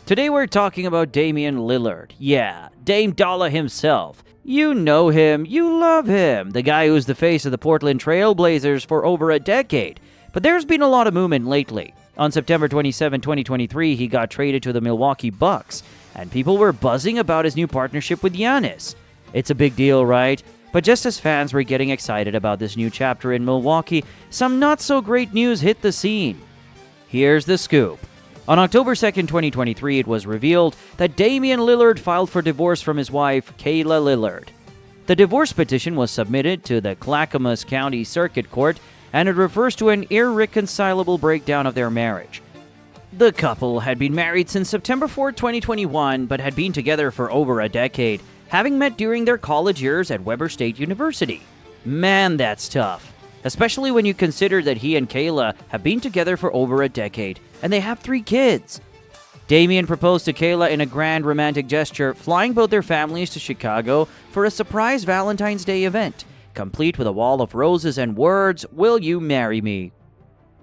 Today we're talking about Damian Lillard. Yeah, Dame Dollar himself. You know him, you love him, the guy who's the face of the Portland Trail Blazers for over a decade. But there's been a lot of movement lately. On September 27, 2023, he got traded to the Milwaukee Bucks, and people were buzzing about his new partnership with Giannis. It's a big deal, right? But just as fans were getting excited about this new chapter in Milwaukee, some not-so-great news hit the scene. Here's the scoop. On October 2nd, 2023, it was revealed that Damian Lillard filed for divorce from his wife, Kayla Lillard. The divorce petition was submitted to the Clackamas County Circuit Court, and it refers to an irreconcilable breakdown of their marriage. The couple had been married since September 4, 2021, but had been together for over a decade, having met during their college years at Weber State University. Man, that's tough. Especially when you consider that he and Kayla have been together for over a decade, and they have 3 kids. Damian proposed to Kayla in a grand romantic gesture, flying both their families to Chicago for a surprise Valentine's Day event, complete with a wall of roses and words, "Will you marry me?"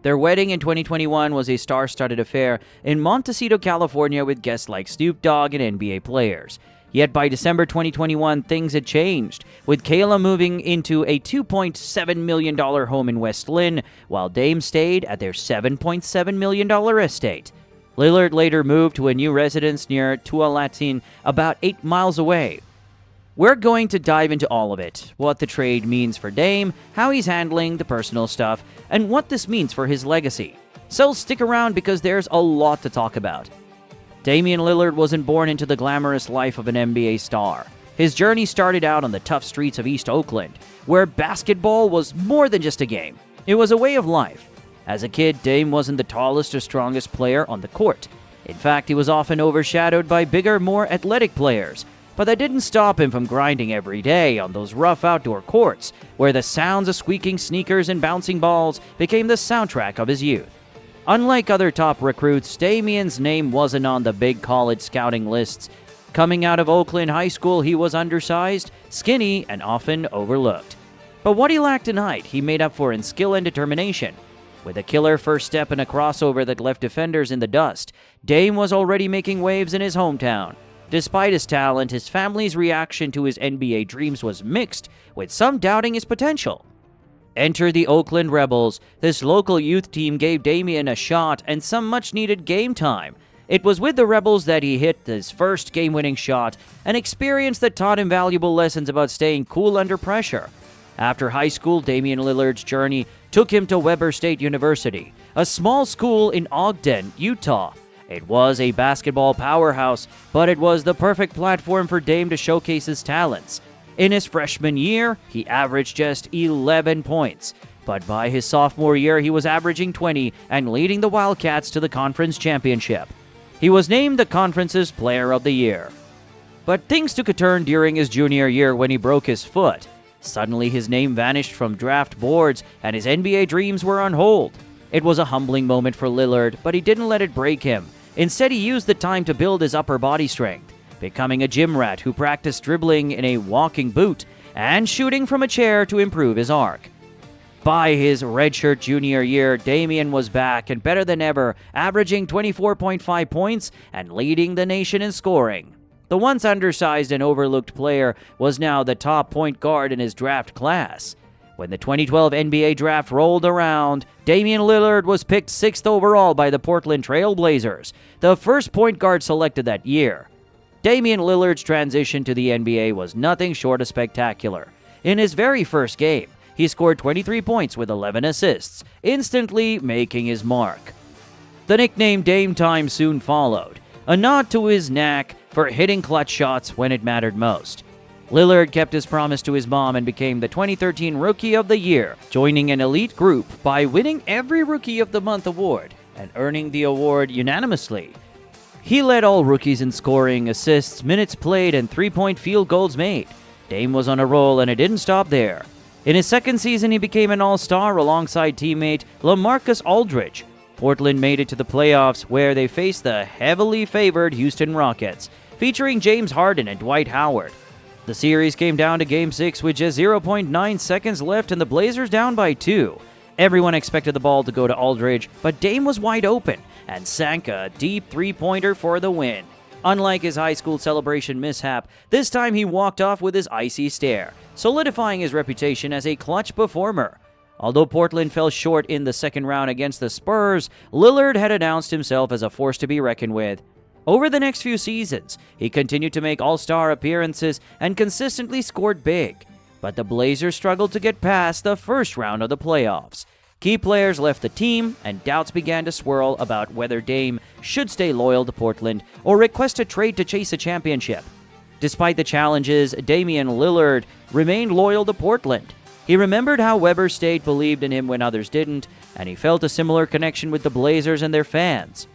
Their wedding in 2021 was a star-studded affair in Montecito, California, with guests like Snoop Dogg and NBA players. Yet by December 2021, things had changed, with Kayla moving into a $2.7 million home in West Lynn, while Dame stayed at their $7.7 million estate. Lillard later moved to a new residence near Tualatin, about 8 miles away. We're going to dive into all of it, what the trade means for Dame, how he's handling the personal stuff, and what this means for his legacy. So stick around because there's a lot to talk about. Damian Lillard wasn't born into the glamorous life of an NBA star. His journey started out on the tough streets of East Oakland, where basketball was more than just a game. It was a way of life. As a kid, Dame wasn't the tallest or strongest player on the court. In fact, he was often overshadowed by bigger, more athletic players. But that didn't stop him from grinding every day on those rough outdoor courts, where the sounds of squeaking sneakers and bouncing balls became the soundtrack of his youth. Unlike other top recruits, Damian's name wasn't on the big college scouting lists. Coming out of Oakland High School, he was undersized, skinny, and often overlooked. But what he lacked in height, he made up for in skill and determination. With a killer first step and a crossover that left defenders in the dust, Dame was already making waves in his hometown. Despite his talent, his family's reaction to his NBA dreams was mixed, with some doubting his potential. Enter the Oakland Rebels. This local youth team gave Damian a shot and some much-needed game time. It was with the Rebels that he hit his first game-winning shot, an experience that taught him valuable lessons about staying cool under pressure. After high school, Damian Lillard's journey took him to Weber State University, a small school in Ogden, Utah. It was a basketball powerhouse, but it was the perfect platform for Dame to showcase his talents. In his freshman year, he averaged just 11 points, but by his sophomore year, he was averaging 20 and leading the Wildcats to the conference championship. He was named the conference's Player of the Year. But things took a turn during his junior year when he broke his foot. Suddenly, his name vanished from draft boards, and his NBA dreams were on hold. It was a humbling moment for Lillard, but he didn't let it break him. Instead, he used the time to build his upper body strength, becoming a gym rat who practiced dribbling in a walking boot and shooting from a chair to improve his arc. By his redshirt junior year, Damian was back and better than ever, averaging 24.5 points and leading the nation in scoring. The once undersized and overlooked player was now the top point guard in his draft class. When the 2012 NBA draft rolled around, Damian Lillard was picked 6th overall by the Portland Trail Blazers, the first point guard selected that year. Damian Lillard's transition to the NBA was nothing short of spectacular. In his very first game, he scored 23 points with 11 assists, instantly making his mark. The nickname Dame Time soon followed, a nod to his knack for hitting clutch shots when it mattered most. Lillard kept his promise to his mom and became the 2013 Rookie of the Year, joining an elite group by winning every Rookie of the Month award and earning the award unanimously. He led all rookies in scoring, assists, minutes played, and three-point field goals made. Dame was on a roll, and it didn't stop there. In his second season, he became an all-star alongside teammate LaMarcus Aldridge. Portland made it to the playoffs, where they faced the heavily favored Houston Rockets, featuring James Harden and Dwight Howard. The series came down to Game 6 with just 0.9 seconds left and the Blazers down by 2. Everyone expected the ball to go to Aldridge, but Dame was wide open and sank a deep three-pointer for the win. Unlike his high school celebration mishap, this time he walked off with his icy stare, solidifying his reputation as a clutch performer. Although Portland fell short in the second round against the Spurs, Lillard had announced himself as a force to be reckoned with. Over the next few seasons, he continued to make all-star appearances and consistently scored big. But the Blazers struggled to get past the first round of the playoffs. Key players left the team, and doubts began to swirl about whether Dame should stay loyal to Portland or request a trade to chase a championship. Despite the challenges, Damian Lillard remained loyal to Portland. He remembered how Weber State believed in him when others didn't, and he felt a similar connection with the Blazers and their fans.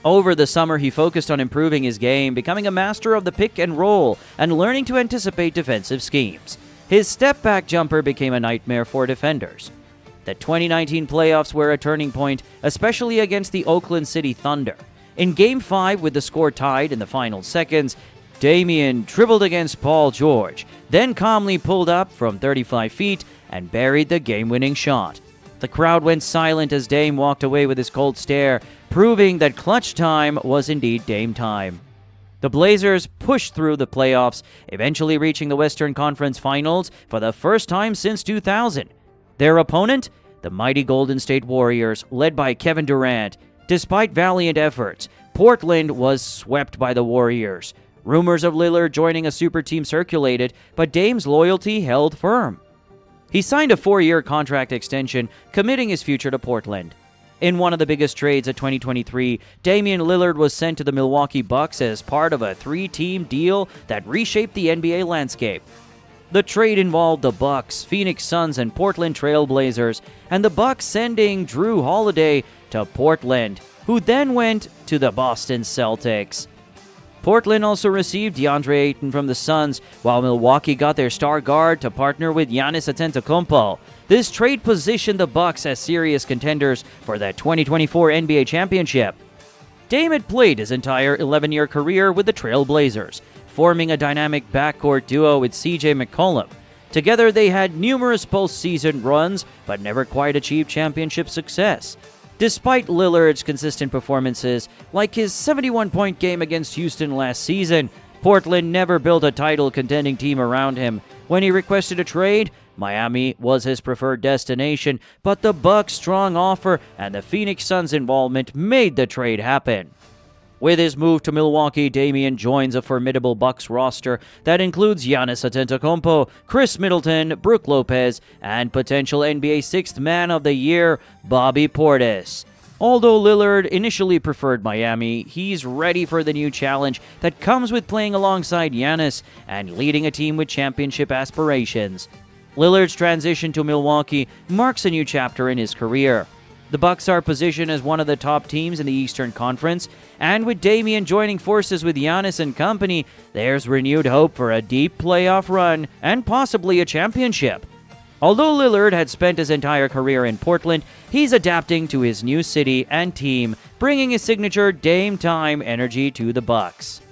Over the summer, he focused on improving his game, becoming a master of the pick and roll, and learning to anticipate defensive schemes. His step-back jumper became a nightmare for defenders. The 2019 playoffs were a turning point, especially against the Oakland City Thunder. In Game 5, with the score tied in the final seconds, Damian dribbled against Paul George, then calmly pulled up from 35 feet and buried the game-winning shot. The crowd went silent as Dame walked away with his cold stare, proving that clutch time was indeed Dame time. The Blazers pushed through the playoffs, eventually reaching the Western Conference Finals for the first time since 2000. Their opponent? The mighty Golden State Warriors, led by Kevin Durant. Despite valiant efforts, Portland was swept by the Warriors. Rumors of Lillard joining a super team circulated, but Dame's loyalty held firm. He signed a 4-year contract extension, committing his future to Portland. In one of the biggest trades of 2023, Damian Lillard was sent to the Milwaukee Bucks as part of a 3-team deal that reshaped the NBA landscape. The trade involved the Bucks, Phoenix Suns, and Portland Trail Blazers, and the Bucks sending Drew Holiday to Portland, who then went to the Boston Celtics. Portland also received DeAndre Ayton from the Suns, while Milwaukee got their star guard to partner with Giannis Antetokounmpo. This trade positioned the Bucks as serious contenders for the 2024 NBA championship. Dame had played his entire 11-year career with the Trail Blazers, forming a dynamic backcourt duo with CJ McCollum. Together, they had numerous postseason runs, but never quite achieved championship success. Despite Lillard's consistent performances, like his 71-point game against Houston last season, Portland never built a title-contending team around him. When he requested a trade, Miami was his preferred destination, but the Bucks' strong offer and the Phoenix Suns' involvement made the trade happen. With his move to Milwaukee, Damian joins a formidable Bucks roster that includes Giannis Antetokounmpo, Chris Middleton, Brook Lopez, and potential NBA Sixth Man of the Year, Bobby Portis. Although Lillard initially preferred Miami, he's ready for the new challenge that comes with playing alongside Giannis and leading a team with championship aspirations. Lillard's transition to Milwaukee marks a new chapter in his career. The Bucks are positioned as one of the top teams in the Eastern Conference, and with Damian joining forces with Giannis and company, there's renewed hope for a deep playoff run and possibly a championship. Although Lillard had spent his entire career in Portland, he's adapting to his new city and team, bringing his signature Dame Time energy to the Bucks.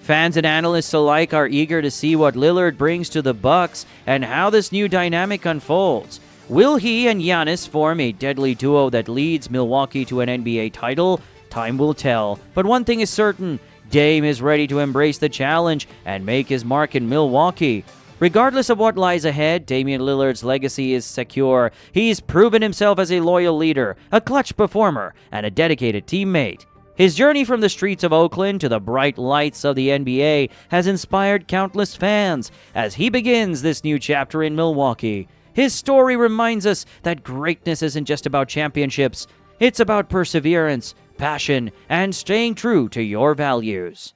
Fans and analysts alike are eager to see what Lillard brings to the Bucks and how this new dynamic unfolds. Will he and Giannis form a deadly duo that leads Milwaukee to an NBA title? Time will tell. But one thing is certain, Dame is ready to embrace the challenge and make his mark in Milwaukee. Regardless of what lies ahead, Damian Lillard's legacy is secure. He's proven himself as a loyal leader, a clutch performer, and a dedicated teammate. His journey from the streets of Oakland to the bright lights of the NBA has inspired countless fans as he begins this new chapter in Milwaukee. His story reminds us that greatness isn't just about championships. It's about perseverance, passion, and staying true to your values.